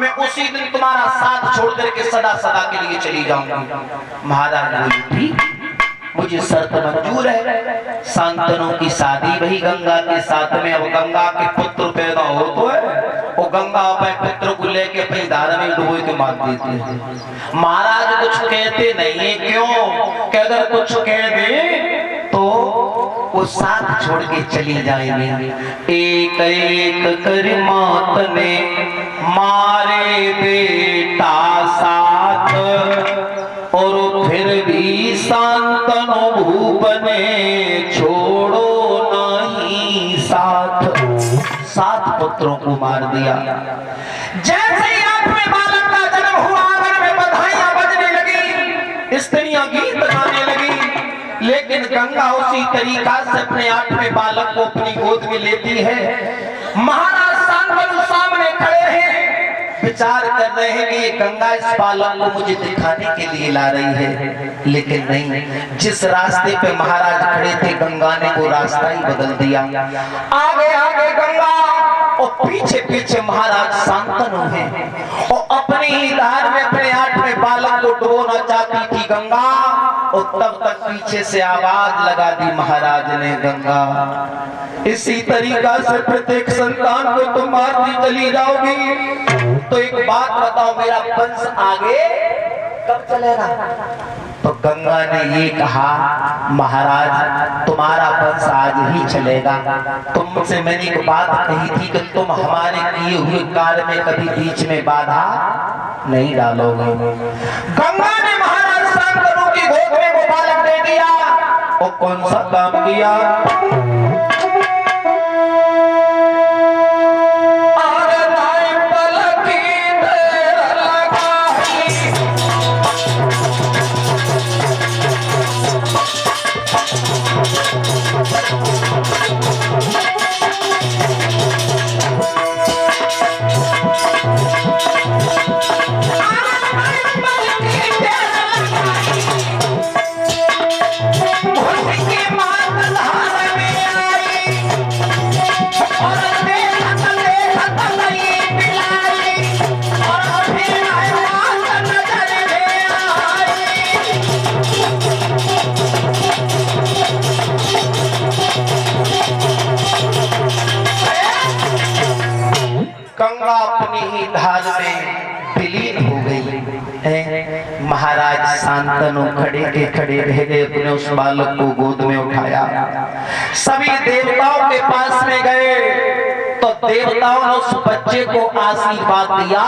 मैं उसी दिन तुम्हारा साथ छोड़ करके सदा सदा के लिए चली जाऊंगी। महाराज बोली ठीक, मुझे शर्त मंजूर है। शांतनु की शादी वही गंगा के साथ में। अब गंगा के पुत्र पैदा हो तो है, वो गंगा अपने पुत्र को लेके अपनी धारा में डुबो के मार देती है। महाराज कुछ कहते नहीं है, क्यों कि अगर कुछ कह दे तो वो साथ छोड़ के चली जाएंगे। एक एक कर मात ने मारे बेटा साथ, और फिर भी शांतनु भूपने छोड़ो नहीं साथ। 7 पुत्रों को मार दिया। जैसे ही 8वें बालक का जन्म हुआ, आंगन में बधाइयां बजने लगी, स्त्रियां गीत गाने लगी। लेकिन गंगा उसी तरीका से अपने 8वें बालक को अपनी गोद में लेती है। महाराज शांतनु सामने खड़े हैं, विचार कर रहे हैं कि ये गंगा इस बालक को मुझे दिखाने के लिए ला रही है। लेकिन नहीं, जिस रास्ते पे महाराज खड़े थे गंगा ने वो रास्ता ही बदल दिया। आगे आगे गंगा और पीछे पीछे महाराज शांतनु है, और अपनी ही धार में अपने 8वें बालक को डुबोना चाहती थी गंगा। और तब तक पीछे से आवाज लगा दी महाराज ने, गंगा इसी तरीका से प्रत्येक संतान को तुम मारती चली जाओगी तो एक बात बताओ, मेरा वंश आगे कब चलेगा? तो गंगा ने ये कहा, महाराज तुम्हारा वंश आज ही चलेगा। तुमसे मैंने एक बात कही थी कि तुम हमारे किए हुए कार्य में कभी बीच में बाधा नहीं डालोगे। गंगा ने महाराज शांतनु की गोद में वो बालक दे दिया। और कौन सा काम किया? गंगा अपनी ही धार में विलीन हो गई है। महाराज शांतनु खड़े के खड़े रह गए, अपने उस बालक को गोद में उठाया। सभी देवताओं के पास में गए तो देवताओं ने उस बच्चे को आशीर्वाद दिया,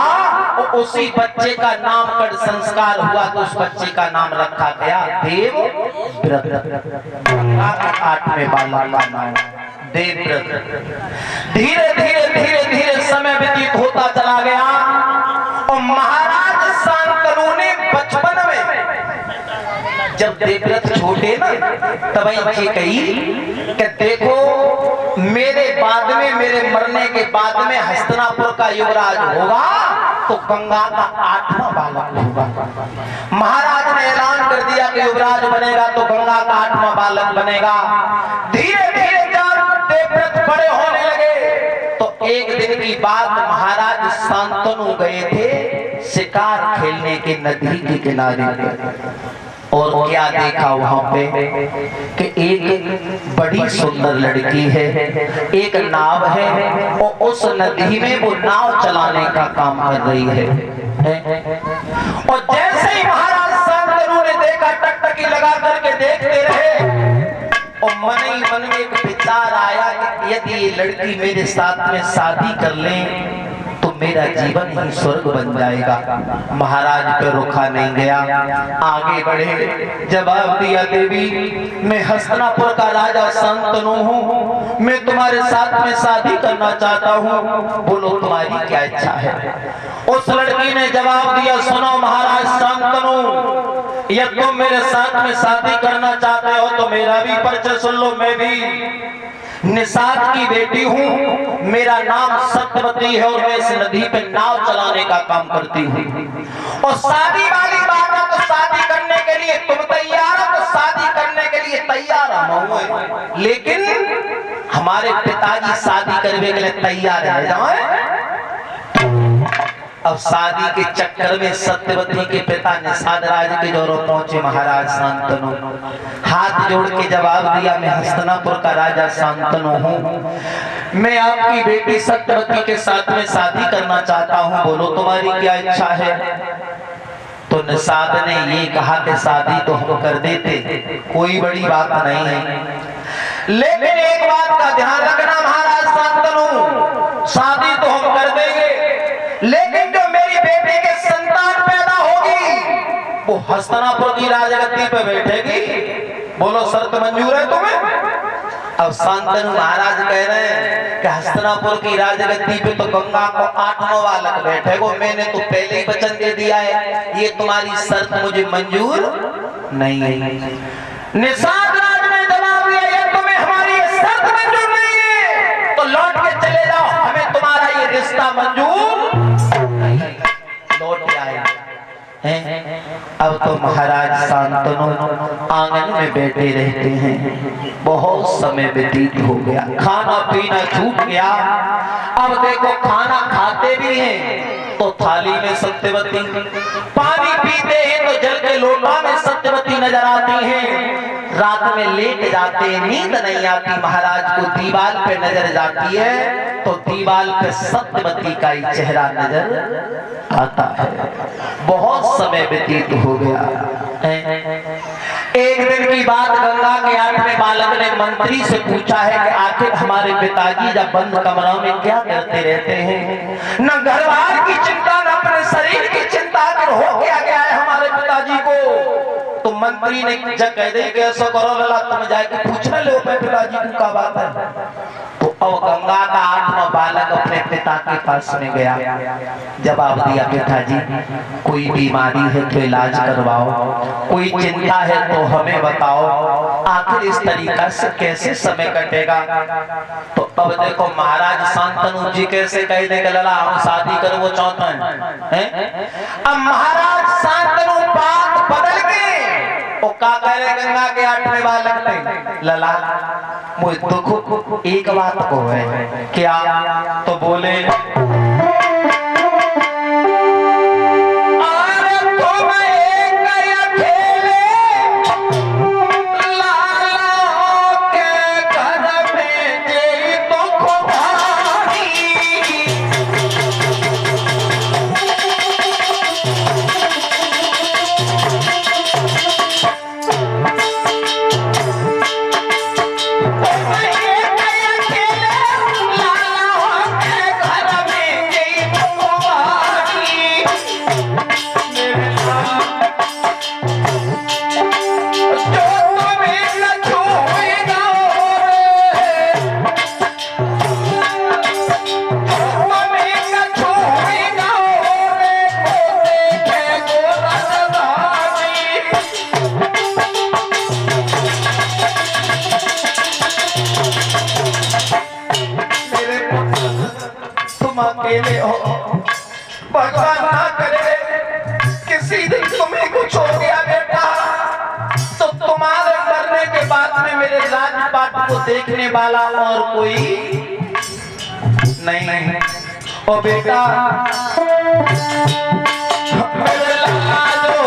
और उसी बच्चे का नामकरण संस्कार हुआ तो उस बच्चे का नाम रखा गया देवव्रत। 8वें बालक का नाम देवव्रत। धीरे धीरे धीरे धीरे समय व्यतीत होता चला गया, और महाराज शांतनु ने बचपन में जब देवव्रत छोटे ना तब ये कही कि देखो मेरे बाद में, मेरे मरने के बाद में हस्तिनापुर का युवराज होगा तो गंगा का 8वां बालक होगा। महाराज ने ऐलान कर दिया कि युवराज बनेगा तो गंगा का 8वां बालक बनेगा। धीरे धीरे जब देवव्रत बड़े होने लगे तो एक दिन की बात, महाराज शांतनु गए थे शिकार खेलने के नदी के किनारे पर, और क्या देखा वहां पे कि एक बड़ी सुंदर लड़की है, एक नाव है, और उस नदी में वो नाव चलाने का काम कर रही है। और जैसे ही महाराज शांतनु ने देखा, टकटकी लगा करके देखते रहे, और मन ही मन में एक विचार आया कि यदि ये लड़की मेरे साथ में शादी कर ले तो मेरा जीवन ही स्वर्ग बन जाएगा। महाराज पे रुका नहीं गया, आगे बढ़े, जवाब दिया, देवी मैं हस्तिनापुर का राजा शांतनु हूँ, मैं तुम्हारे साथ में शादी करना चाहता हूँ, बोलो तुम्हारी क्या इच्छा है? उस लड़की ने जवाब दिया, सुनो महाराज शांतनु, या तुम मेरे साथ में शादी करना चाहते हो तो मेरा भी परिचय सुन लो। मैं भी निषाद की बेटी हूँ, मेरा नाम सत्यवती है, और मैं इस नदी पे नाव चलाने का काम करती हूँ। और शादी वाली बात है तो शादी करने के लिए तुम तैयार हो तो शादी करने के लिए तैयार हम, लेकिन हमारे पिताजी शादी करने के लिए तैयार है। अब शादी के चक्कर में सत्यवती के पिता निषाद राज के जोरों पहुंचे महाराज शांतनु। हाथ जोड़ के जवाब दिया, मैं हस्तिनापुर का राजा शांतनु हूँ, मैं आपकी बेटी सत्यवती के साथ में शादी करना चाहता हूँ, बोलो तुम्हारी क्या इच्छा है। तो निषाद ने ये कहा कि शादी तो हम कर देते, कोई बड़ी बात नहीं है, लेकिन एक बात का ध्यान रखना महाराज शांतनु, शादी तो हम कर देंगे, लेकिन जो मेरी बेटी के संतान पैदा होगी वो हस्तिनापुर की राजगद्दी पे बैठेगी, बोलो शर्त मंजूर है तुम्हें। अब शांतनु महाराज कह रहे हैं कि हस्तिनापुर की राजगद्दी पे तो गंगा को 8वां बालक बैठेगा, मैंने तो पहले ही वचन दे दिया है, ये तुम्हारी शर्त मुझे मंजूर नहीं है। निषाद राज ने जवाब दिया, ये तुम्हें हमारी शर्त मंजूर नहीं है तो लौट के चले जाओ, हमें तुम्हारा ये रिश्ता मंजूर नहीं। लौट के आए हैं। अब तो महाराज शांतनु आंगन में बैठे रहते हैं, बहुत समय व्यतीत हो गया, खाना पीना छूट गया। अब देखो खाना खाते भी हैं तो थाली में सत्यवती, पानी पीते हैं तो जल के लोटा में सत्यवती नजर आती हैं। रात में लेट जाते हैं, नींद नहीं आती, महाराज को दीवार पे नजर जाती है तो दीवार पे सत्यवती का ही चेहरा नजर आता है। बहुत समय व्यतीत हो गया। एक दिन की बात, गंगा के 8वें बालक ने मंत्री से पूछा है कि आखिर हमारे पिताजी जब बंद कमरों में क्या करते रहते हैं, न घर बार की चिंता न अपने शरीर की चिंता, आखिर हो क्या गया है हमारे पिताजी को। तो मंत्री ने जब कह दे कि ऐसा करो लला, तुम जाके पूछना लो अपने पिताजी को क्या बात है। तो अब गंगा का 8वां बालक अपने पिता के पास में गया, जवाब दिया, पिताजी कोई बीमारी है तो इलाज करवाओ, कोई चिंता है तो हमें बताओ, आखिर इस तरीका से कैसे समय कटेगा। तो अब देखो महाराज शांतनु जी कैसे कह दे लला हम शादी करो वो चाहता है। अब महाराज शांतनु बात बदल के वो का कह रहे गंगा के 8वें बालक ने, लला मुझे दुख एक बात को है, क्या। तो बोले अकेले हो, भगवान ना करे किसी दिन तुम्हें कुछ हो गया बेटा, तो तुम्हारे मरने के बाद में मेरे राजपाट को देखने वाला और कोई नहीं। ओ बेटा मेरे लाडो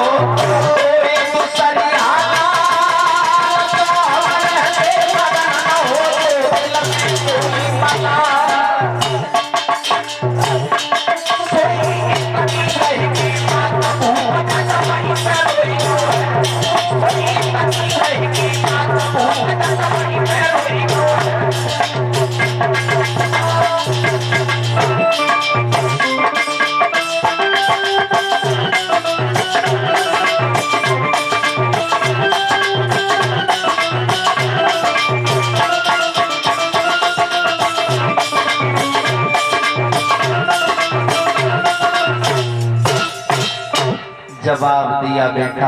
जवाब दिया, बेटा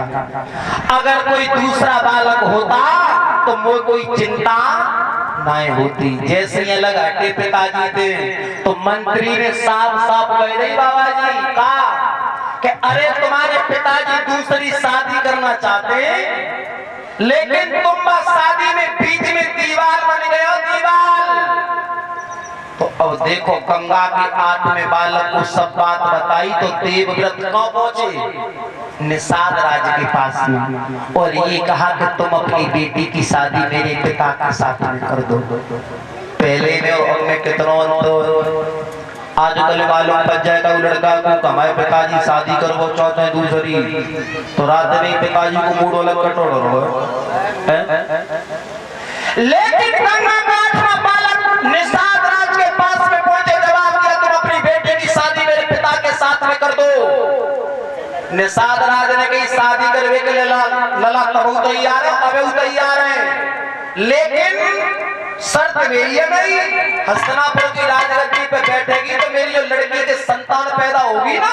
अगर कोई दूसरा बालक होता तो मुझे कोई चिंता नहीं होती। जैसे ये लगा के पिताजी थे तो मंत्री ने साफ साफ कह दी बाबा जी कहा कि अरे तुम्हारे पिताजी दूसरी शादी करना चाहते, लेकिन तुम बस शादी में बीच में दीवार बन गए हो, दीवार। तो और देखो गंगा के 8वें बालक को सब बात बताई तो देवव्रत कहाँ पहुंचे? निषाद राज के पास में, और ये कहा कि तुम अपनी बेटी की शादी मेरे पिता के साथ में कर दो। पहले में और मैं कितना तो आजकल मालूम पड़ जाएगा लड़का को कमाए पिताजी शादी करवो चाहते हैं दूसरी, तो रात में पिताजी को मूड अलग कटोड़ लेकिन गंगा का 8वां बालक निषाद राज के पास में पहुंचे, जवाब दिया तुम अपनी बेटी की शादी मेरे पिता के साथ में कर दो। निषाद राज ने कही शादी करने के लिए लला तब तैयार है, अब तैयार है, लेकिन शर्त मेरी है नहीं, हस्तिनापुर की राजगद्दी पे बैठेगी तो मेरी जो लड़की के संतान पैदा होगी ना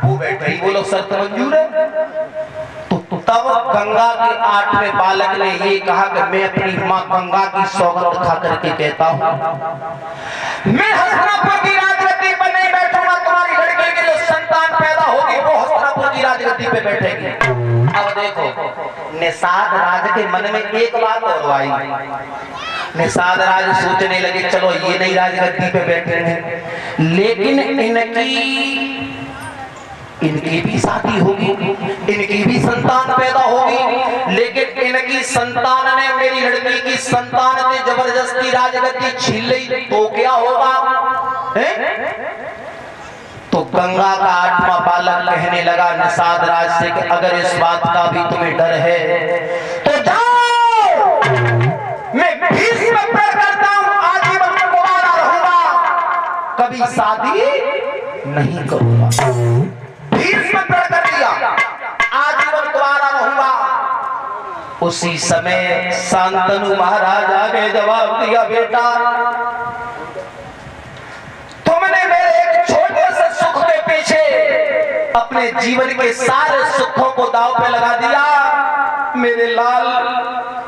वो बैठेगी, वो लोग शर्त मंजूर है। तो तब गंगा के 8वें बालक ने ये कहा कि मैं अपनी मां गंगा की सौगंध खा करके कहता हूं मैं हस्तिनापुर की राजगद्दी पर नहीं बैठूंगा, तुम्हारी लड़की की जो संतान पैदा होगी वो हस्तिनापुर की राजगद्दी पे बैठेगी। अब देखो निषाद राज के मन में एक बात और आई, निषाद राज सोचने लगे चलो ये नहीं राजगद्दी पे बैठे हैं, लेकिन इनकी भी शादी होगी, इनकी भी संतान पैदा होगी, लेकिन इनकी संतान ने मेरी लड़की की संतान ने जबरदस्ती राजगद्दी छीन ली तो क्या होगा? तो गंगा का 8वां बालक कहने लगा निषाद राज से कि अगर इस बात का भी तुम्हें डर है तो जाओ, मैं भीष्म प्रण करता हूं आजीवन कुंवारा रहूंगा, कभी शादी नहीं करूंगा। भीष्म प्रण कर लिया, आजीवन कुंवारा रहूंगा। उसी समय शांतनु महाराजा ने जवाब दिया बेटा तुमने मेरे एक छोटे से सुख के पीछे अपने जीवन के सारे सुखों को दांव पे लगा दिया मेरे लाल,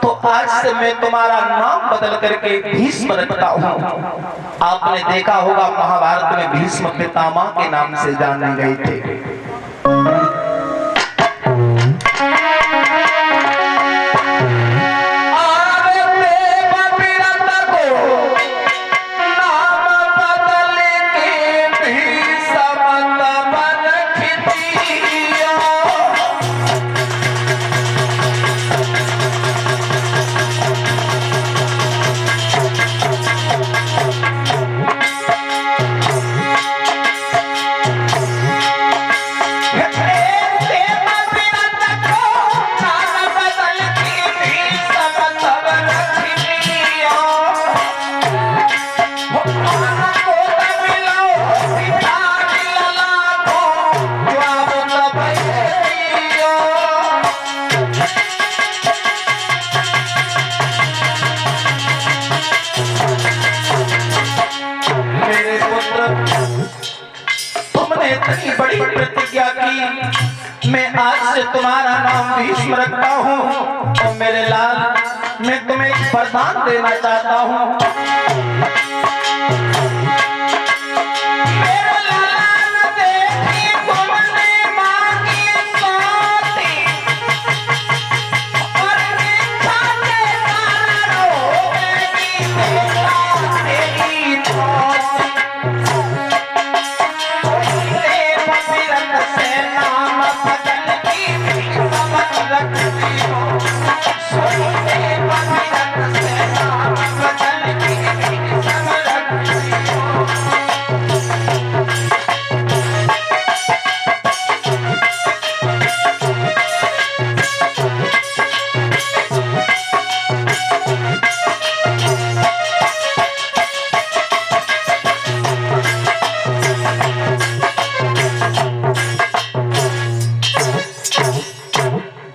तो आज से मैं तुम्हारा नाम बदल करके भीष्म रखता हूं। आपने देखा होगा महाभारत में भीष्म पितामह के नाम से जाने गए थे। इतनी बड़ी प्रतिज्ञा की मैं आज से तुम्हारा नाम भीष्म रखता हूँ, और मेरे लाल मैं तुम्हें एक वरदान देना चाहता हूँ।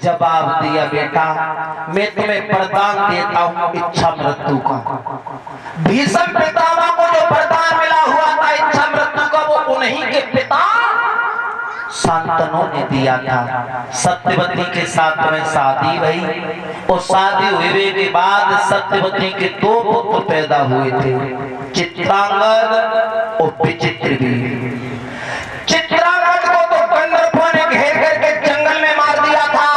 जवाब दिया बेटा मैं तुम्हें वरदान देता हूँ इच्छा मृत्यु का। भीष्म पितामह को जो वरदान मिला हुआ था इच्छा मृत्यु का वो उन्हीं के पिता शांतनु ने दिया था। सत्यवती के साथ में शादी हुई और शादी हुए के बाद सत्यवती के 2 पुत्र पैदा हुए थे, चित्रांगद और विचित्र भी। चित्रांगद को तो गंधर्वों ने घेर करके जंगल में मार दिया था।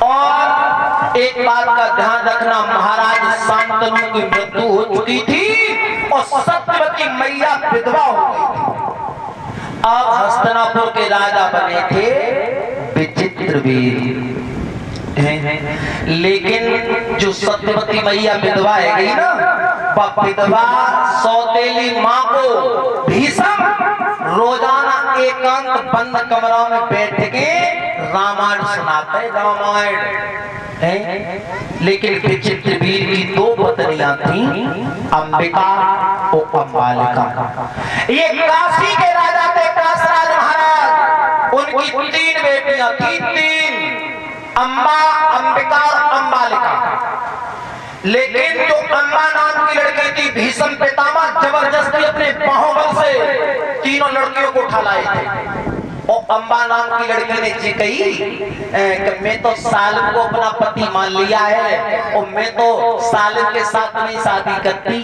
और एक बात का ध्यान रखना, महाराज शांतनु शांतनु की मृत्यु हो चुकी थी और सत्यवती मैया विधवा हो गई थी। अब हस्तिनापुर के राजा बने थे विचित्रवीर, लेकिन जो सत्यवती मैया विधवा है गई ना, वह विधवा सौतेली माँ को भीषम रोजाना एकांत बंद कमरों में बैठ के रामायण सुनाते, रामायण है। लेकिन विचित्रवीर की दो पत्नियां थीं, अंबिका और अम्बालिका। ये काशी के राजा थे, काशराज महाराज। उनकी तीन बेटियां थी, तीन, अम्बा, अंबिका और अम्बालिका। लेकिन जो अम्बा नाम की लड़की थी, भीषम पितामह जबरदस्ती अपने बाहुबल से तीनों लड़कियों को उठा लाए थे। और अम्बा नाम की लड़की ने जी कही कि मैं तो सालिम को अपना पति मान लिया है और मैं तो सालिम के साथ नहीं शादी करती।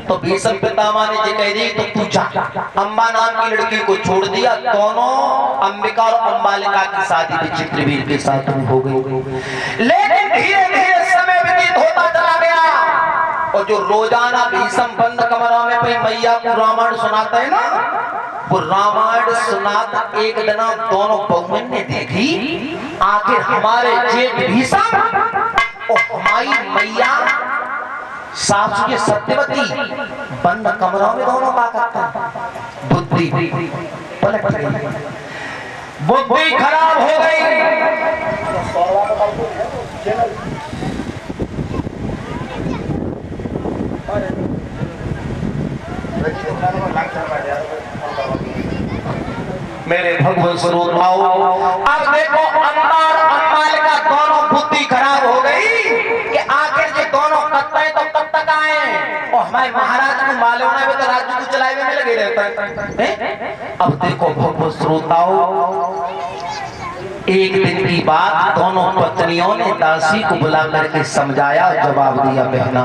तो भीषम पितामह ने जी कह दी तो तू जा। अम्बा नाम की लड़की को छोड़ दिया। दोनों अंबिका और अम्बालिका की शादी विचित्रवीर के साथ हो गई। लेकिन धीरे धीरे समय व्यतीत होता चला गया और जो रोजाना भीषम बंद कमरों में मैया को रामायण सुनाते हैं ना, वो रामायण सुनाता एक दिन दोनों बहुमन ने देखी, आखिर हमारे जेठ भीषम और हमारी मैया सासू के सत्यवती बंद कमरों में दोनों का करता। बुद्धि पलट गई, बुद्धि खराब हो गई। मेरे भगवान श्रोताओ, अब देखो अम्बा और अम्बालिका दोनों बुद्धि खराब हो गई कि आखिर ये दोनों कब तक तो कब तक आए और हमारे महाराज को मालूम है तो राज्य को चलाने में लगे रहता है। अब देखो भगवान श्रोताओ, एक दिन की बात, दोनों पत्नियों ने दासी को बुला करके समझाया, जवाब दिया, बहना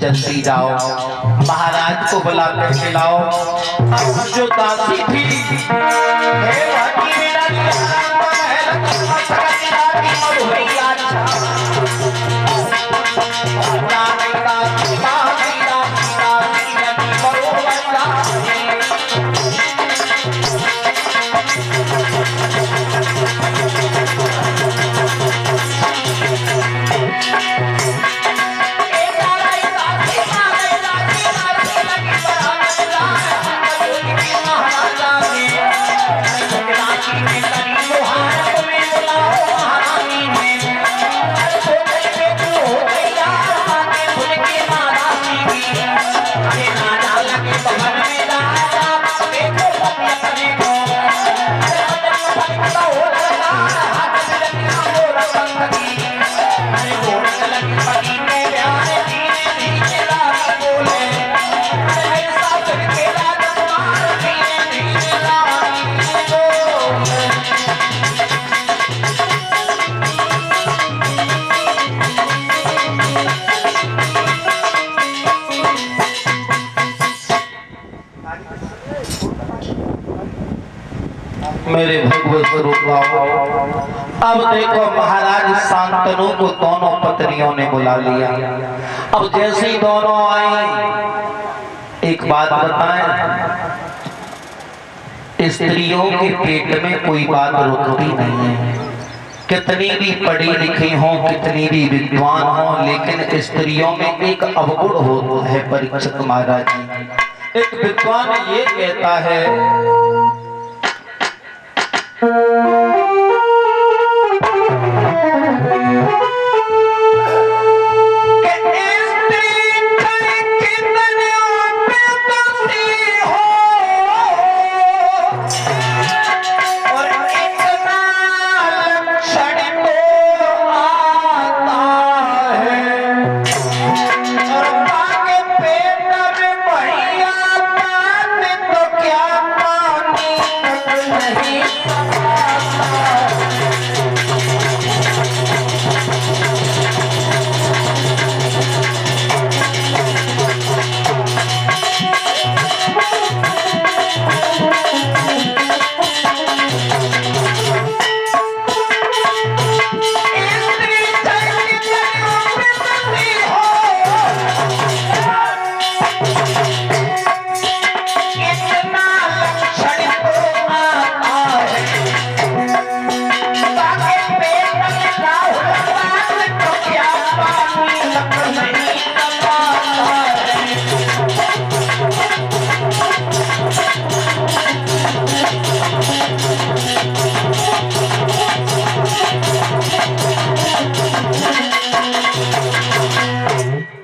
जल्दी जाओ, महाराज को बुला कर लाओ। अब जो दासी थी, मेरे भगवत स्वरूप। अब देखो महाराज शांतनु को दोनों पत्नियों ने बुला लिया। अब जैसे ही दोनों आई, एक बात बताएं, स्त्रियों के पेट में कोई बात रुकती नहीं है। कितनी भी पढ़ी लिखी हो, कितनी भी विद्वान हो, लेकिन स्त्रियों में एक अवगुण होता है परीक्षित महाराज जी। एक विद्वान ये कहता है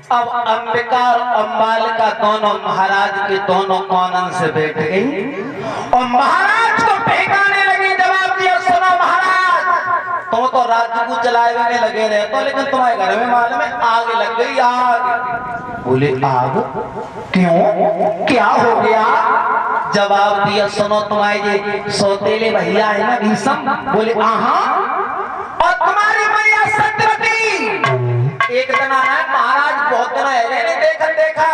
अब अंबिका और अम्बालिका दोनों महाराज के दोनों कानन से बैठ गई और महाराज को बहकाने लगी। जवाब दिया, सुनो महाराज, तुम तो राज्य को चलाए में लगे रहे तो, लेकिन तुम्हारे घर में मालूम है आग लग गई। आग? बोले आग क्यों, क्या हो गया? जवाब दिया, सुनो तुम्हारे ये सौतेले भैया है ना भीषम, बोले आहा, और तुम्हारी मैया सत्यवती एक दिन आना है महाराज, बहुत दिन है देखा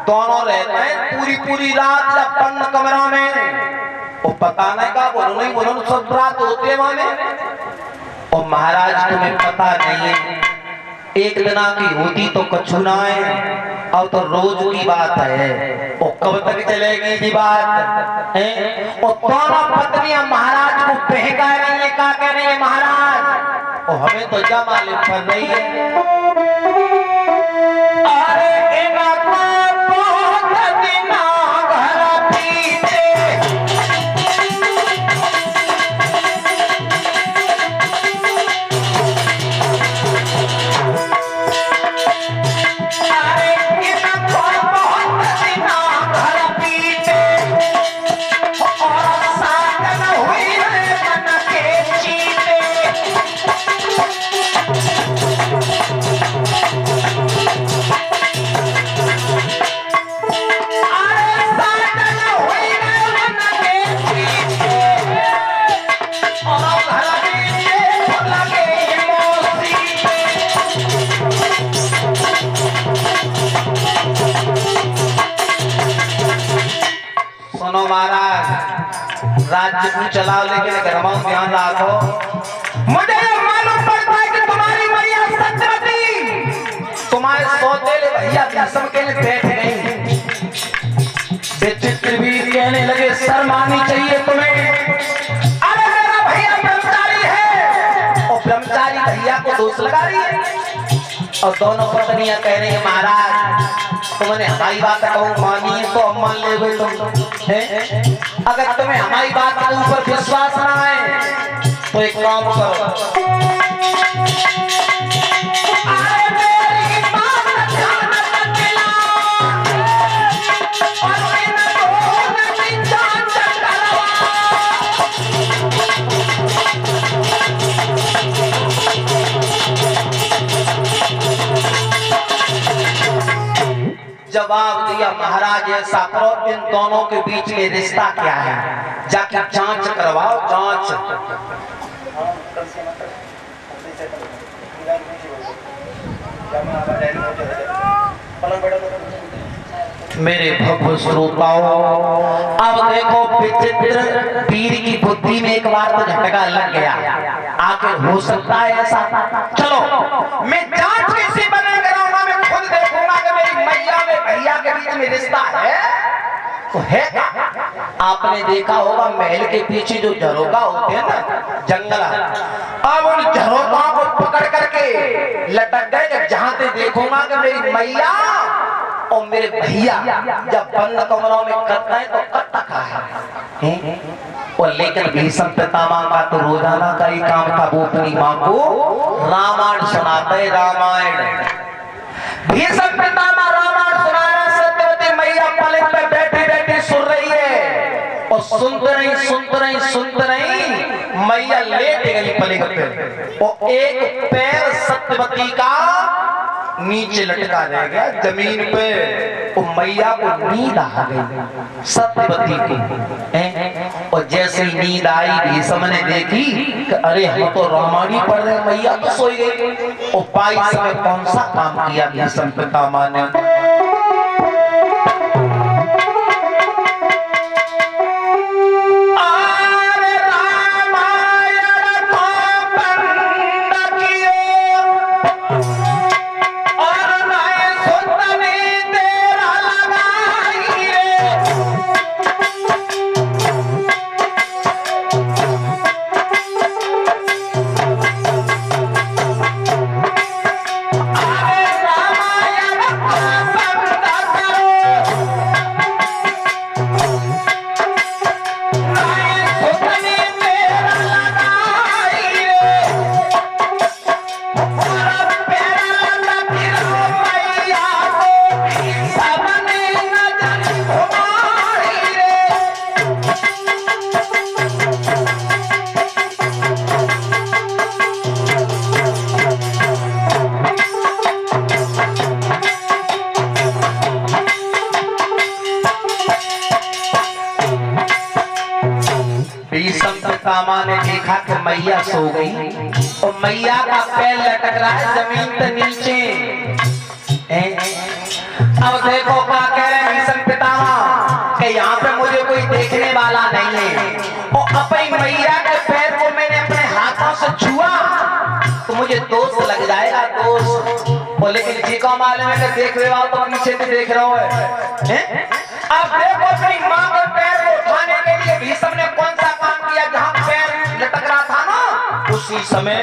दोनों रहते हैं पूरी पूरी रात जब बंद कमरा में, वो पता नहीं का बोलो नहीं बोलो सब रात होती है वहां में। और महाराज तुम्हें पता नहीं है, एक दिना की होती तो कछु ना है, अब तो रोज की बात है, वो कब तक चलेगी जी बात है। और दोनों पत्नियां महाराज को बहका रही है, क्या कह रही है महाराज, और हमें तो क्या मालूम पड़ रही है। अरे इनका बहुत दिना घर पीछे, अरे इनका बहुत दिना घर पीछे, और साधन हुई है मन के चीते। सुनो महाराज, राज्य को चलाओ लेकिन घर में ध्यान रखो। मुझे ये मालूम पड़ता है कि तुम्हारी मैया सत्यवती तुम्हारे सौतेले भैया भीषम के लिए बैठ गई। चित्रवीर कहने लगे, शर्म आनी चाहिए तुम्हें, अरे मेरा भैया ब्रह्मचारी है, और ब्रह्मचारी भैया को दोष लगा रही है। और दोनों पत्नियां कह रही है महाराज तुमने हमारी बात कहूँ मानी तो अब मान ले तुम है? अगर तुम्हें हमारी बात के ऊपर विश्वास ना है तो एक काम करो, जवाब दिया महाराज ऐसा करो, इन दोनों के बीच में रिश्ता क्या है, जाके जांच करवाओ, जांच। मेरे भव्य श्रोताओं, अब देखो विचित्र पीर की बुद्धि में एक बार तो झटका लग गया, आखिर हो सकता है ऐसा। चलो मैं जांच कैसे बने कराऊंगा, मैं खुद देखूंगा कि मेरी मैया में भैया के बीच में रिश्ता है। तो है आपने देखा होगा महल के पीछे जो झरोखा होते हैं ना जंगल, अब उन झरोखों को पकड़ करके लटक गए। जहां से देखूंगा कि मेरी मैया और मेरे भैया जब बंद कमरों में करते हैं तो कट्टा है। और लेकिन भीष्म पितामह का तो रोजाना का ही काम था, वो अपनी माँ को रामायण सुनाते। रामायण भीष्म पितामह रामायण सुनाना, सत्यवती मैया पलंग पे बैठी बैठी सुन रही है और सुनते नहीं मैया लेट गई पलंग पे और एक पैर सत्यवती का नीचे लटका रह गया जमीन पे। वो मैया को नींद आ गई सत्यवती की। और जैसे नींद आई भीष्म ने देखी कि अरे हम तो रामायण पढ़ रहे, मैया तो सोई गई। और पाई समय कौन सा काम किया भीष्म पितामह ने? पितामह ने देखा कि मैया सो गई और मैया का पैर लटक रहा है जमीन से नीचे। अब देखो क्या कह रहे हैं भीष्म पितामह कि यहाँ पे मुझे कोई देखने वाला नहीं है और अपनी मैया के पैर को मैंने अपने हाथों से छुआ तो मुझे दोष लग जाएगा, दोष। और लेकिन जी को मालूम है कि देख रहे हो तो पीछे भी देख रहे हो है? अब देखो अपनी माँ के पैर को उठाने के लिए भीष्म ने कौन सा काम किया? जहाँ पैर लटक रहा था ना उसी समय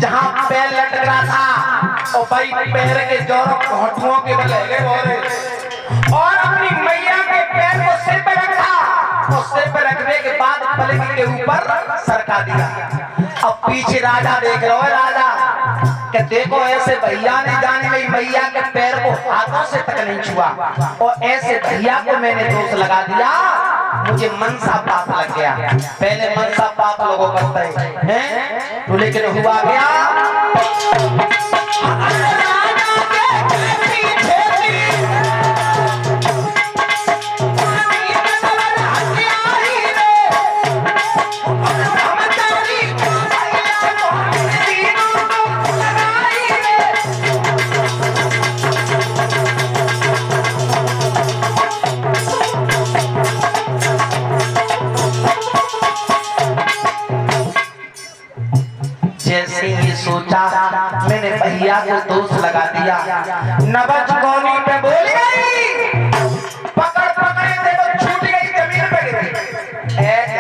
जहाँ पैर लटक रहा था और भाई पैर के जोरों घुटनों के बल लगे और अपनी मैया के पैर को सिर पे रखा और सिर पे रखने के बाद पलंग के ऊपर सरका दिया। अब पीछे राजा देख रहे हो, राजा कि देखो ऐसे भैया ने जाने में मैया के पैर को हाथों से तक नहीं छुआ और ऐसे भैया को मैंने दोष लगा दिया, मुझे मनसा पाप लग गया। पहले मनसा पाप लोगों करते हैं तो लेकिन हुआ क्या? जैसे ही सोचा मैंने भैया को दोष लगा दिया, नबज कोनी पे बोल गई, पकड़ पकड़े थे तो छूट गई, जमीन पे गिर गई।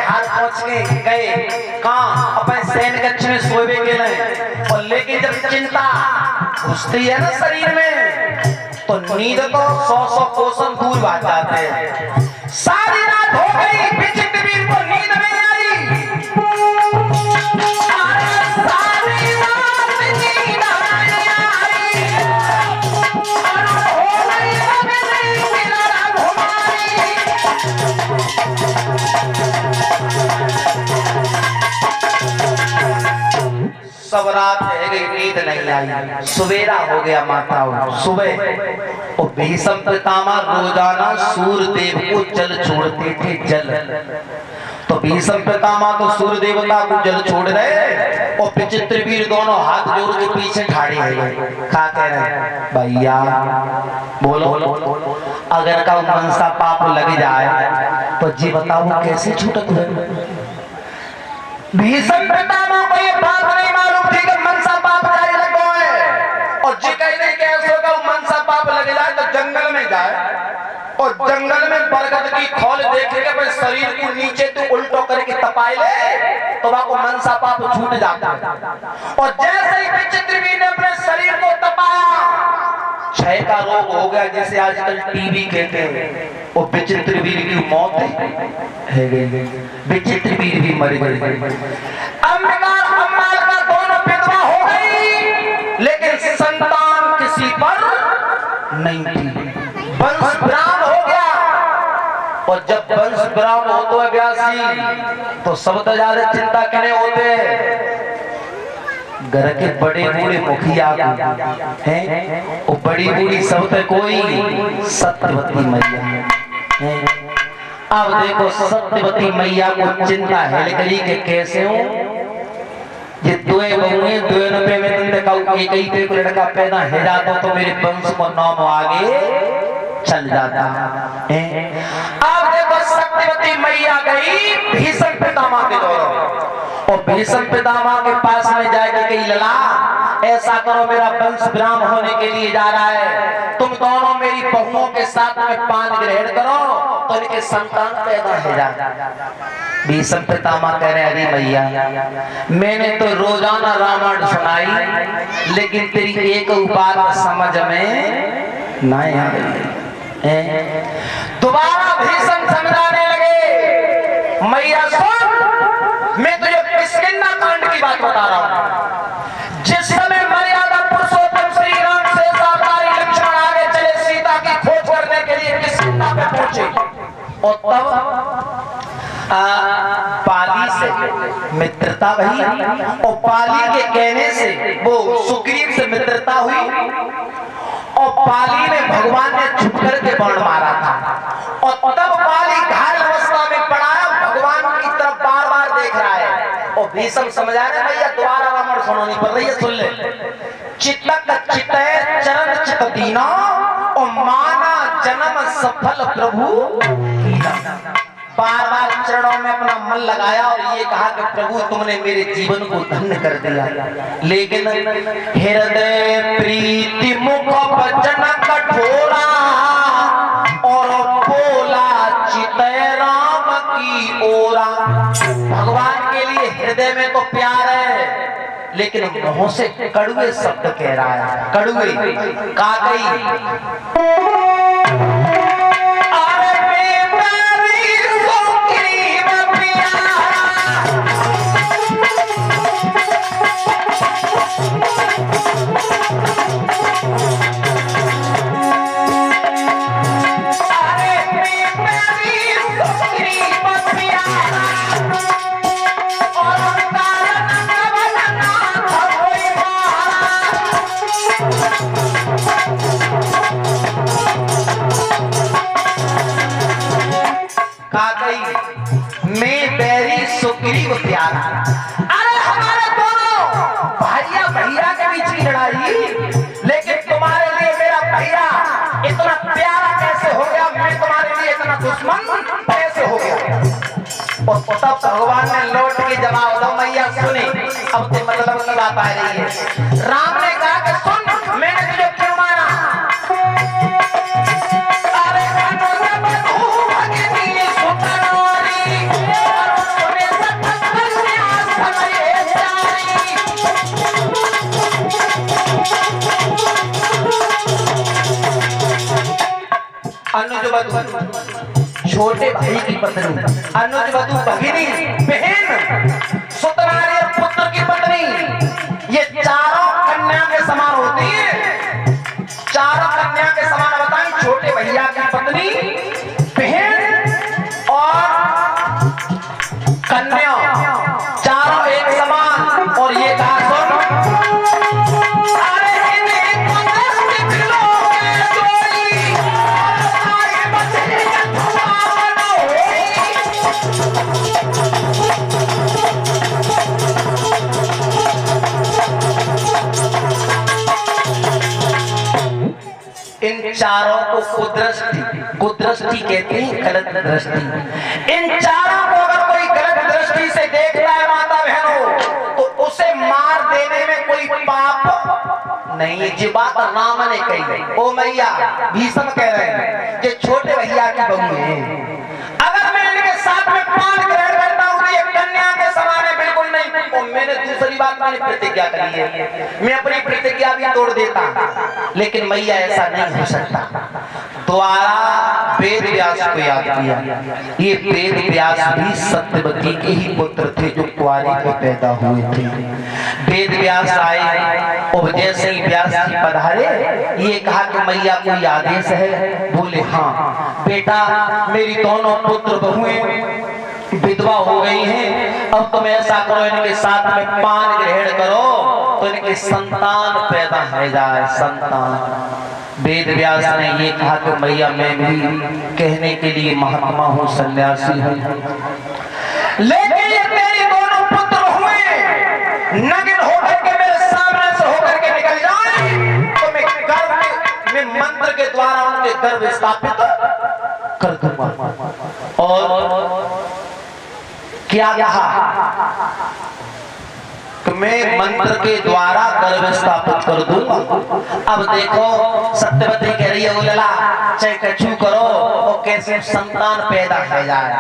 हाथ पहुंच गए कहाँ? अपने घुसती है ना शरीर में तो नींद तो 100 कोसों दूर भाग जाते हैं। सारी रात हो गई, विचित्र वीर को नींद नहीं आई। सारी रात नींद नहीं आई और हो गई सब रात रह गई, नींद नहीं आई। सवेरा हो गया, माता सुबह और भीष्म पितामह रोजाना सूर्यदेव को जल छोड़ते थे। जल तो भीष्म पितामह तो सूर्य देवता को जल छोड़ रहे और विचित्र वीर दोनों हाथ जोड़ के पीछे खड़े हैं। क्या कह रहे भैया, बोलो अगर का मनसा पाप लग जाए तो जी बताओ कैसे छूटत है। भीष्म पितामह को ये बात नहीं मालूम थी कि मनसा पाप जाए लगो है और जी कहने कैसे होगा मनसा पाप लग जाए तो जंगल में जाए और जंगल में बरगद की खोल देखेगा भाई शरीर को नीचे तो उल्टो करके तपाए ले तो वहां को मनसा पाप छूट जाता है। और जैसे ही विचित्र वीर ने अपने शरीर को तपाया, क्षय का रोग हो गया जिसे आजकल टीबी कहते हैं। वो विचित्र वीर की मौत है गई, विचित्र वीर भी मर गई। अंबिकार अम्माल का दोनों विधवा हो गई लेकिन संतान किसी पर नहीं थी। वंश विराम हो गया और जब वंश विराम हो तो व्यासी तो सब तो ज्यादा चिंता करने होते घर के बड़े बूढ़े मुखिया हैं वो बड़ी बूढ़ी सब तो कोई सत्यवती मैया है। अब देखो सत्यवती मैया को चिंता है के कैसे हो ये दोए बहुएं दोए नबे में तुमने कहा एक ही को लड़का पैदा है जाता तो मेरे वंश को नाम आगे चल जाता है। अब देखो सत्यवती मैया गई भीष्म पितामह के दौरान और भीष्म पितामह के पास में जाके कही लला ऐसा करो मेरा वंश विराम होने के लिए जा रहा है, तुम दोनों मेरी बहुओं के साथ में पान ग्रहण करो तो इनके संतान पैदा हो जाए। भीष्म पितामह कह रहे अरे भैया मैंने तो रोजाना रामायण सुनाई लेकिन तेरी एक बात समझ में नहीं आ रही। दोबारा भीष्म समझाने लगे मैया सुन मैं तुझे किष्किंधा कांड की बात बता रहा हूं। जिस समय मर्यादा पुरुषोत्तम श्री राम से सावधानी लक्ष्मण आगे चले सीता की खोज करने के लिए किष्किंधा पे पहुंचे और तब पाली से मित्रता हुई और पाली के कहने से वो सुग्रीव से मित्रता हुई और पाली ने भगवान ने छुप करके बाण मारा था और तब पाली घायल अवस्था में पड़ा भगवान की तरफ बार बार देख रहा है और भीष्म समझा रहे भैया दोबारा रामायण सुनानी पड़ रही है सुन ले। चित्तक चित्तय चरण चित दीना और माना जन्म सफल प्रभु बार बार चरणों में अपना मन लगाया और ये कहा कि प्रभु तुमने मेरे जीवन को धन्य कर दिया। लेकिन हृदय प्रीति मुख वचन कठोरा और बोला चितय राम की ओरा। भगवान के लिए हृदय में तो प्यार है लेकिन मुंह से कड़वे शब्द कह रहा है। कड़वे काकई मैं बैरी सुग्रीव प्यारा। अरे हमारे दोनों भैया भैया के बीच की लड़ाई लेकिन तुम्हारे लिए मेरा भैया इतना प्यारा कैसे हो गया, मैं तुम्हारे लिए इतना दुश्मन कैसे हो गया। और तब भगवान ने लौट के जवाब दो मैया सुनी अब तो मतलब की बात आ रही है। राम ने कहा कि सुन मैंने तुझे क्यों मारा। अनुजवधु छोटे भाई की पत्नी, अनुजवधु भगिनी, बहन, सुतनारी और पुत्र की पत्नी, ये चारों कन्या के समान होती है। चारों कन्या के समान बताएं, छोटे भैया की पत्नी, बहन और कन्या, चारों एक समान। और ये कहा सुन, इन चारों को कुदृष्टि कहते हैं, गलत दृष्टि। इन चारों को अगर कोई गलत दृष्टि से देखता है माता बहनों, तो उसे मार देने में कोई पाप नहीं है। जी बात राम ने कही, ओ मैया भीषम कह रहे हैं कि छोटे भैया की बहू है, अगर मैं इनके साथ में पान ग्रहण करता हूँ तो ये कन्या के समान है, बिल्कुल नहीं। और मैंने दूसरी बात मैंने प्रतिज्ञा करी है, मैं अपनी प्रतिज्ञा भी तोड़ देता, लेकिन मैया ऐसा नहीं हो सकता। द्वारा वेद व्यास को याद किया। ये वेद व्यास भी सत्यवती के ही पुत्र थे जो कुंवारी में पैदा हुए थे। वेद व्यास आए और जैसे ही व्यास जी पधारे, ये कहा कि मैया कोई आदेश है? बोले हाँ बेटा, मेरी दोनों पुत्र बहुएं विधवा हो गई हैं, अब तुम ऐसा करो, इनके साथ में पान ग्रहण करो तो इनके संतान पैदा हो जाए, संतान। वेद व्यास ने ये कहा कि मैया मैं भी कहने के लिए महात्मा हूँ, सन्यासी हूँ, लेकिन ये तेरी दोनों पुत्र हुए नग्न होकर के मेरे सामने से होकर के निकल जाए तो मैं गर्भ में मंत्र के द्वारा उनके गर्भ स्थापित कर दूंगा। और क्या कहा कि मैं मंत्र के द्वारा गर्भ स्थापित कर दूंगा। अब देखो सत्यवती कह रही है, उलला चाहे कछु करो और कैसे संतान पैदा हो जाए।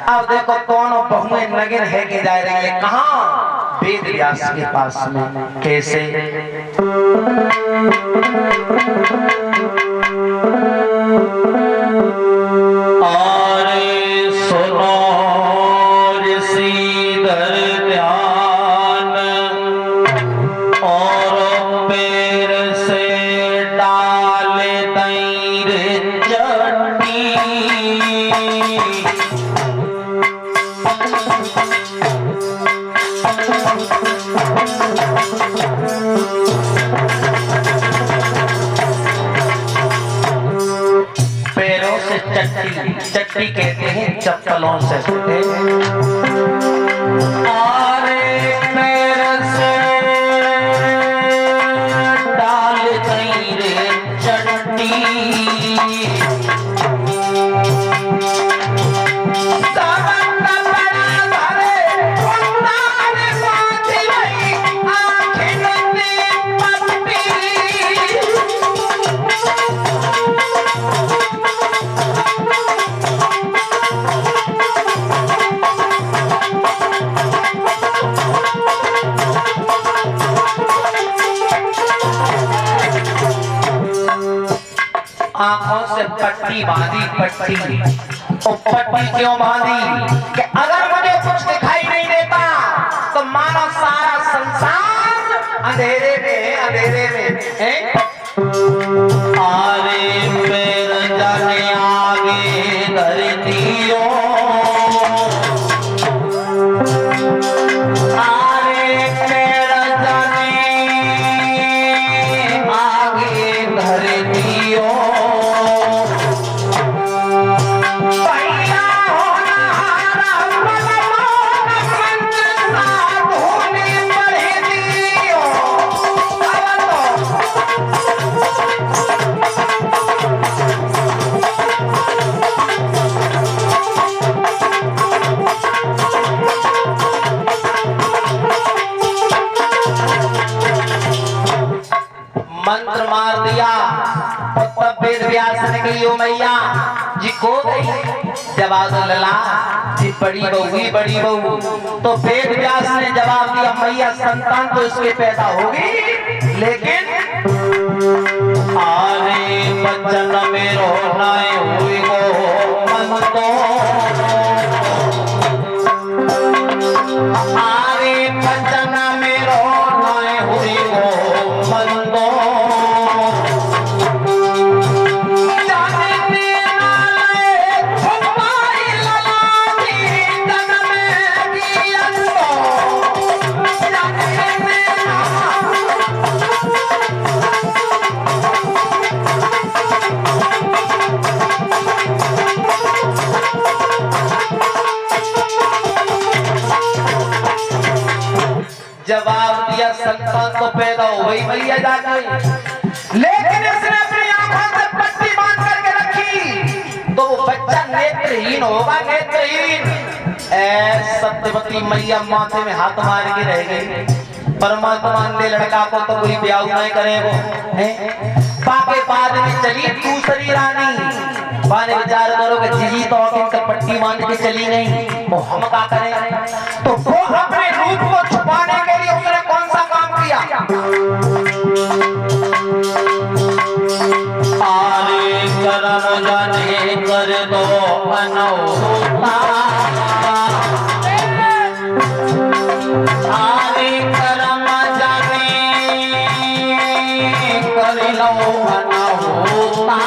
अब देखो दोनों बहुएं नग्न है के जा रही है, कहाँ? वेद व्यास के पास में। कैसे? चट्टी कहते हैं चप्पलों से, डाल गई रे चट्टी, आंखों से पट्टी बांधी, पट्टी। और पट्टी क्यों बांधी? कि अगर मुझे कुछ दिखाई नहीं देता तो मानो सारा संसार अंधेरे में, अंधेरे में है। आरे पैर जाने आगे धरतियों, आरे पैर जाने आगे धरतियों, मंत्र मार दिया। तब वेद व्यास ने कही, ओ मैया जी को गई जवाब लला जी बड़ी बहू। तो वेद व्यास ने जवाब दिया, मैया संतान तो इसके पैदा होगी, लेकिन आरे बचन मेरो नाय हुई गो मन तो आरे बचन मेरो नाय हुई गो मन तो जाने तेरा ले छुपाई ललानी तन में गियन तो जाने तेरा जवाब दिया संतान तो पैदा हो गई मैया जाके, लेकिन इसने अपनी आंखों से पट्टी बांध करके रखी तो वो बच्चा नेत्रहीन होगा, नेत्रहीन। सत्यवती मैया माथे में हाथ मार के रह गई। परमात्मा ने लड़का को तो कोई ब्याह नहीं करे वो पाके बाद में चली दूसरी रानी बाने विचार करो कि जी तो इनका पट्टी बांध के चली गई, वो हम क्या करें। तो वो अपने रूप को छुपाने के लिए उसने कौन सा काम किया। आरे कर्म जाने कर दो अनहोता, आरे कर्म जाने कर लो अनहोता।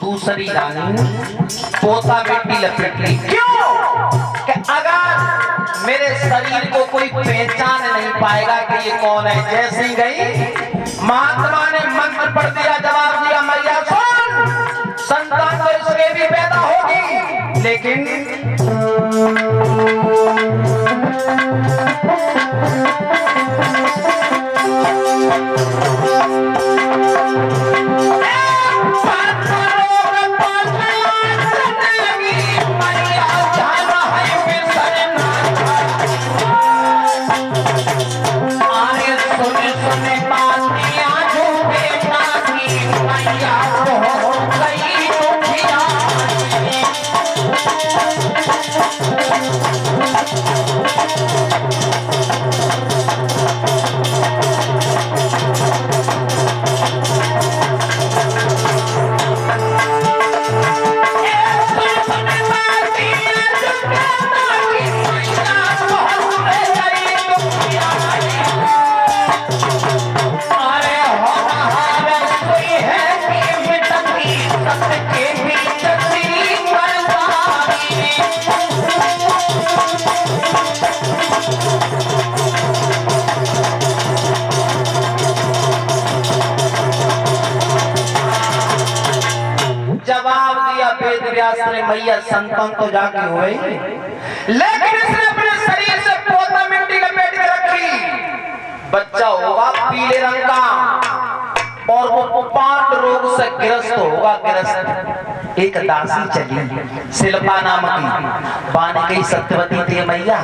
दूसरी रानी पोता बेटी लपेट ली। क्यों कि अगर मेरे शरीर को कोई पहचान नहीं पाएगा कि ये कौन है। जैसी गई महात्मा ने मंत्र पढ़ दिया, जवाब दिया मैया सुन, संतान तो इसके भी पैदा होगी, लेकिन जवाब दिया वेद व्यास ने मैया संतान तो जाके हुए, लेकिन इसने अपने शरीर से पोता मिट्टी लपेट के रखी। बच्चा होगा पीले रंग का और वो पांड रोग से ग्रस्त होगा। ग्रस्त एक दासी चली शिल्पा नाम की, बाने गई सत्यवती थी मैया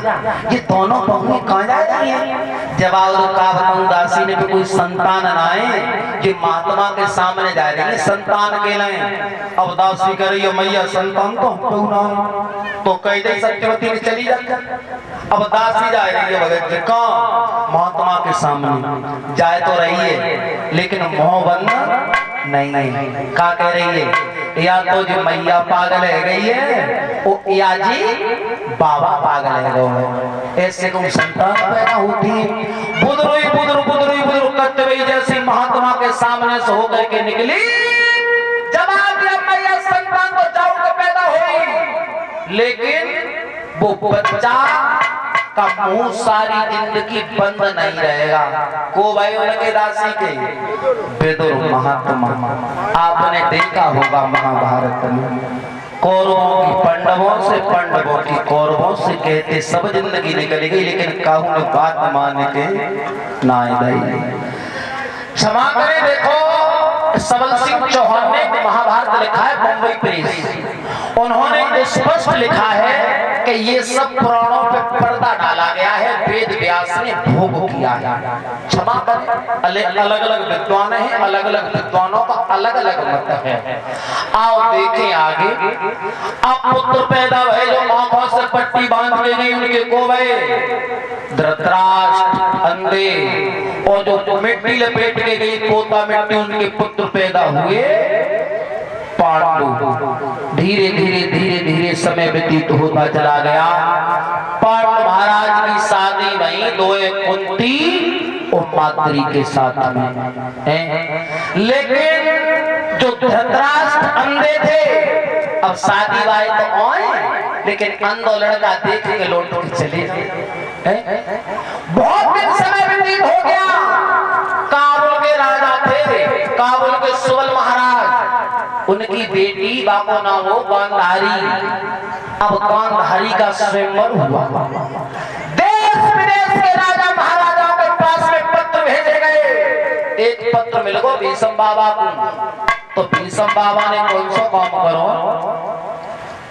ये दोनों बहुएं कहां जा रही हैं। जवाब दो का बताऊं, दासी ने भी कोई संतान ना आए कि महात्मा के सामने जा रही है, संतान के लिए। अब दासी कर रही है मैया संतान तो हमको ना, तो कह दे सत्यवती ने चली जाती। अब दासी जा रही है भगत जी कहां, महात्मा के सामने जाए तो रही है, लेकिन मोह बंद नहीं। क्या कह रही है, या तो जो मैया पागल है गई है वो या जी बाबा पागल है गो। ऐसे को संतान पैदा होती है। बुदरुई बुदरु बुदरुई बुदरु करते हुए जैसे महात्मा के सामने से होकर के निकली, जवाब दिया मैया संतान तो जाओ के पैदा हुई, लेकिन वो बच्चा का मुंह सारी जिंदगी बंद नहीं रहेगा। को भाई उनके दासी के विदुर महात्मा आपने देखा होगा महाभारत में, कौरवों की पांडवों से, पांडवों की कौरवों से कहते सब जिंदगी निकल गई, लेकिन काहू ने बात मान के ना आई। क्षमा करें, देखो सबल सिंह चौहान ने महाभारत लिखा है, बम्बई प्रेस, उन्होंने स्पष्ट लिखा है कि ये सब पुराणों पे पर्दा डाला गया है, वेद व्यास ने भोग किया है। क्षमा करें, अलग अलग विद्वान हैं, अलग अलग विद्वानों का अलग अलग मत है। आओ देखें आगे। अब पुत्र पैदा हुए जो आंखों से पट्टी बांध के गई उनके को भय धृतराष्ट्र अंधे, और जो मिट्टी लपेट के गई पोता मिट्टी, उनके पुत्र पैदा हुए पांडु। धीरे धीरे धीरे धीरे समय व्यतीत होता चला गया। पांडु महाराज की शादी वही दोए कुंती और माद्री के साथ में है। लेकिन जो धृतराष्ट्र अंधे थे, अब शादी वाई तो आए, लेकिन अंधो लड़का देख के लौट के चले गए। बहुत दिन समय व्यतीत हो गया। काबुल के राजा थे, काबुल के सुबल महाराज, उनकी बेटी बापो ना हो गांधारी। अब गांधारी का स्वयंवर हुआ। देश विदेश के राजा महाराजाओं के पास में पत्र भेजे गए। एक पत्र मिल गो भीष्म बाबा को, तो भीष्म बाबा ने कौन सा काम करो,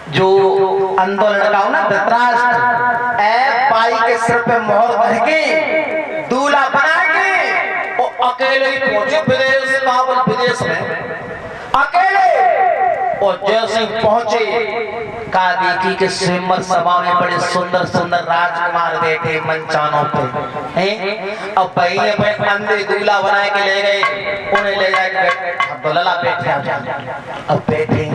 जो अंधो लड़का हो ना धृतराष्ट्र, पाई के सिर पे मोहर भर के दूल्हा बना के और अकेले ही पहुंचे विदेश, काबुल विदेश में अकेले। और जैसे पहुंचे कहा देखी के स्वयंवर सभा में बड़े सुंदर सुंदर राजकुमार बैठे मंचानों पे हैं। अब भाई अपने अंधे दूल्हा बना के ले गए, उन्हें ले जाके दुल्हा बैठे। अब बैठे,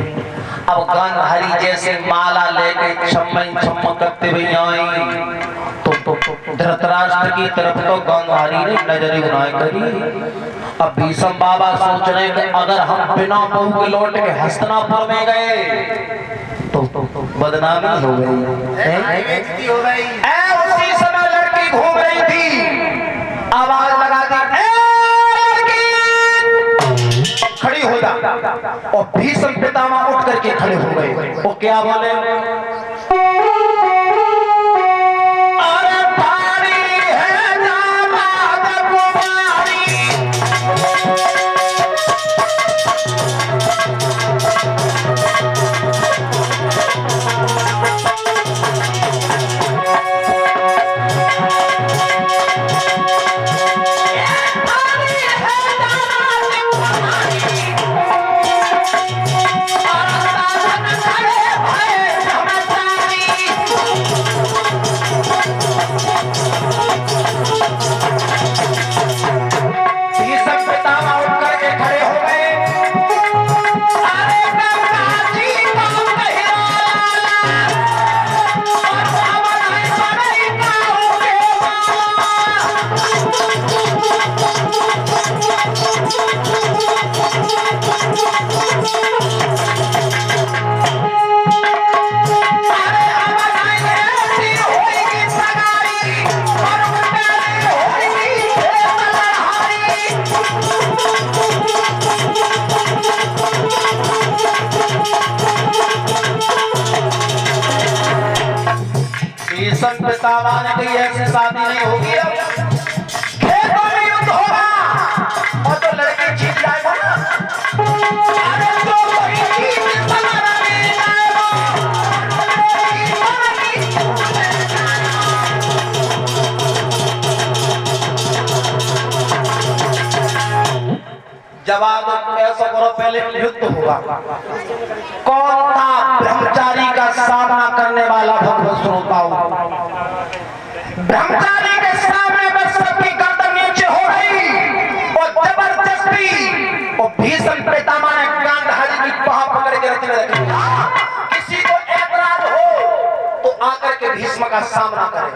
अब गांधारी जैसे माला लेके छम्म छम्म करते हुए आई, तो धृतराष्ट्र की तरफ तो गांधारी ने नजर गुनाह करी। अब भीष्म बाबा सोच रहे कि अगर हम बिना बहू के लौट के हस्तिनापुर में गए तो बदनामी हो गई, हो गई। उसी समय लड़की घूम रही थी, आवाज लगा दी, खड़ी हो जा। और भीष्म पितामह उठ करके खड़े हो गए। वो क्या बोले, पितामह ने कही ऐसी शादी नहीं होगी, अब खेतों में युद्ध होगा और तो लड़के जीत जाएगा ना। अरे तो कोई जीत सवारा नहीं जाएगा। जवाब ऐसा करो, पहले युद्ध होगा। कौन था ब्रह्मचारी का सामना करने वाला, भगवत सुनताओ। ब्रह्मचारी के सामने बस सबकी गर्दन नीचे हो गई और जबरदस्ती, और भीष्म पितामह ने गांधारी की बाह पकड़ के रथ में रखी। किसी को ऐतराज हो तो आकर के भीष्म का सामना करे।